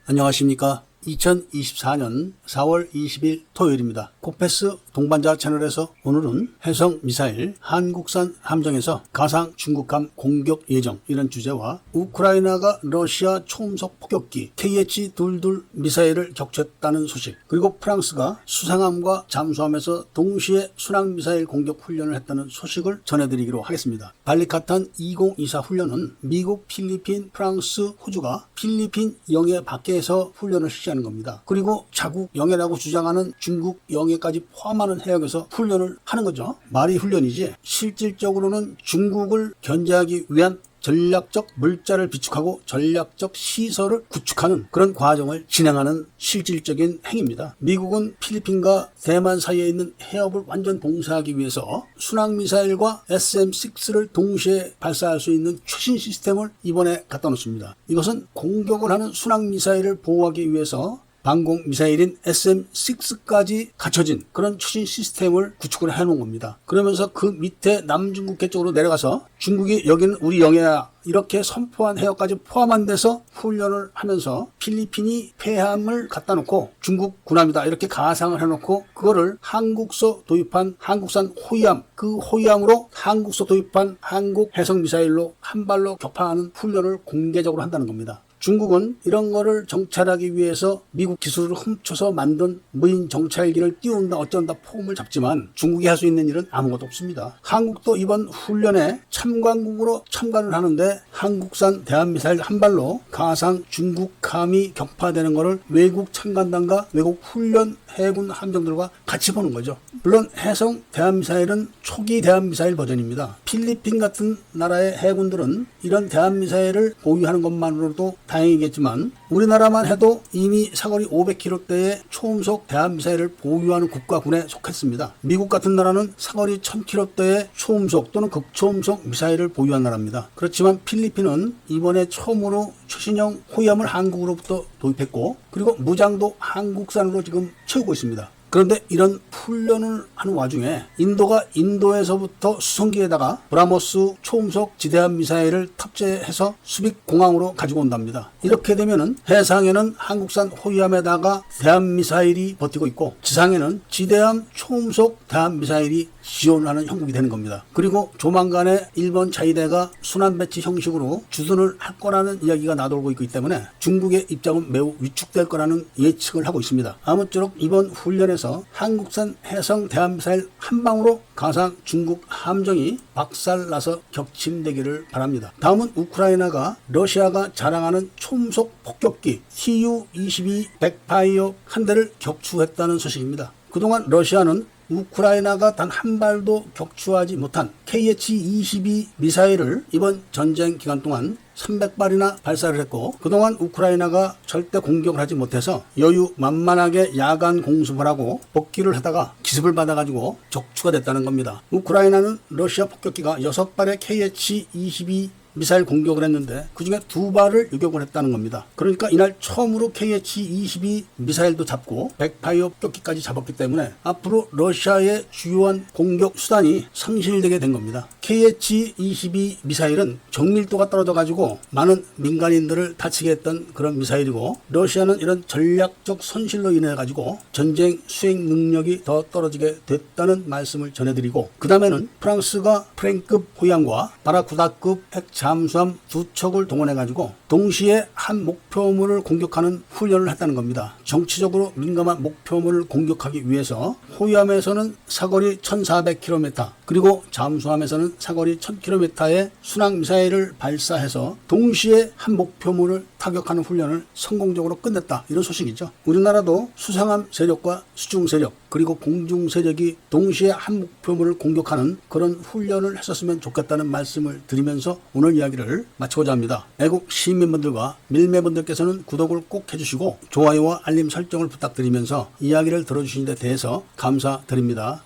안녕하십니까. 2024년 4월 20일 토요일입니다. 코페스 동반자 채널에서 오늘은 해성미사일 한국산 함정에서 가상 중국함 공격 예정 이런 주제와 우크라이나가 러시아 초음속 폭격기 KH-22 미사일을 격추했다는 소식, 그리고 프랑스가 수상함과 잠수함에서 동시에 순항미사일 공격 훈련을 했다는 소식을 전해드리기로 하겠습니다. 발리카탄 2024 훈련은 미국, 필리핀, 프랑스, 호주가 필리핀 영해 밖에서 훈련을 실시하는 겁니다. 그리고 자국 영해라고 주장하는 중국 영해까지 포함하는 해역에서 훈련을 하는 거죠. 말이 훈련이지 실질적으로는 중국을 견제하기 위한 전략적 물자를 비축하고 전략적 시설을 구축하는 그런 과정을 진행하는 실질적인 행위입니다. 미국은 필리핀과 대만 사이에 있는 해협을 완전 봉쇄하기 위해서 순항미사일과 SM-6를 동시에 발사할 수 있는 최신 시스템을 이번에 갖다 놓습니다. 이것은 공격을 하는 순항미사일을 보호하기 위해서 방공 미사일인 SM-6까지 갖춰진 그런 최신 시스템을 구축을 해놓은 겁니다. 그러면서 그 밑에 남중국해 쪽으로 내려가서 중국이 여기는 우리 영해야 이렇게 선포한 해역까지 포함한 데서 훈련을 하면서 필리핀이 폐함을 갖다 놓고 중국 군함이다 이렇게 가상을 해놓고 그거를 한국서 도입한 한국산 호위함, 그 호위함으로 한국서 도입한 한국 해성미사일로 한 발로 격파하는 훈련을 공개적으로 한다는 겁니다. 중국은 이런 거를 정찰하기 위해서 미국 기술을 훔쳐서 만든 무인 정찰기를 띄운다 어쩐다 폼을 잡지만 중국이 할 수 있는 일은 아무것도 없습니다. 한국도 이번 훈련에 참관국으로 참관을 하는데 한국산 대한미사일 한 발로 가상 중국함이 격파되는 것을 외국 참관단과 외국 훈련 해군 함정들과 같이 보는 거죠. 물론 해성 대한미사일은 초기 대한미사일 버전입니다. 필리핀 같은 나라의 해군들은 이런 대한미사일을 보유하는 것만으로도 다행이겠지만 우리나라만 해도 이미 사거리 500km대의 초음속 대한미사일을 보유하는 국가군에 속했습니다. 미국 같은 나라는 사거리 1000km대의 초음속 또는 극초음속 미사일을 보유한 나라입니다. 그렇지만 필리핀은 이번에 처음으로 최신형 호위함을 한국으로부터 도입했고 그리고 무장도 한국산으로 지금 채우고 있습니다. 그런데 이런 훈련을 하는 와중에 인도가 인도에서부터 수송기에다가 브라모스 초음속 지대함 미사일을 탑재해서 수빅공항으로 가지고 온답니다. 이렇게 되면은 해상에는 한국산 호위함에다가 대함 미사일이 버티고 있고 지상에는 지대함 초음속 대함 미사일이 지원하는 형국이 되는 겁니다. 그리고 조만간에 일본 자위대가 순환 배치 형식으로 주둔을 할 거라는 이야기가 나돌고 있기 때문에 중국의 입장은 매우 위축될 거라는 예측을 하고 있습니다. 아무쪼록 이번 훈련에서 한국산 해성 대한미사일 한 방으로 가상 중국 함정이 박살나서 격침되기를 바랍니다. 다음은 우크라이나가 러시아가 자랑하는 초음속 폭격기 Tu-22 백파이어 한 대를 격추했다는 소식입니다. 그동안 러시아는 우크라이나가 단 한 발도 격추하지 못한 KH-22 미사일을 이번 전쟁 기간 동안 300발이나 발사를 했고 그동안 우크라이나가 절대 공격을 하지 못해서 여유 만만하게 야간 공습을 하고 복귀를 하다가 기습을 받아가지고 적추가 됐다는 겁니다. 우크라이나는 러시아 폭격기가 6발의 KH-22 미사일 공격을 했는데 그중에 2발을 유격을 했다는 겁니다. 그러니까 이날 처음으로 KH-22 미사일도 잡고 백파이어 폭격기까지 잡았기 때문에 앞으로 러시아의 주요한 공격 수단이 상실되게 된 겁니다. KH-22 미사일은 정밀도가 떨어져가지고 많은 민간인들을 다치게 했던 그런 미사일이고 러시아는 이런 전략적 손실로 인해가지고 전쟁 수행 능력이 더 떨어지게 됐다는 말씀을 전해드리고 그 다음에는 프랑스가 프랭급 호위함과 바라쿠다급 핵 잠수함 2척을 동원해가지고 동시에 한 목표물을 공격하는 훈련을 했다는 겁니다. 정치적으로 민감한 목표물을 공격하기 위해서 호위함에서는 사거리 1400km 그리고 잠수함에서는 사거리 1000km의 순항미사일을 발사해서 동시에 한 목표물을 타격하는 훈련을 성공적으로 끝냈다. 이런 소식이죠. 우리나라도 수상함 세력과 수중 세력 그리고 공중 세력이 동시에 한 목표물을 공격하는 그런 훈련을 했었으면 좋겠다는 말씀을 드리면서 오늘 이야기를 마치고자 합니다. 애국 시민분들과 밀매분들께서는 구독을 꼭 해주시고 좋아요와 알림 설정을 부탁드리면서 이야기를 들어주신 데 대해서 감사드립니다.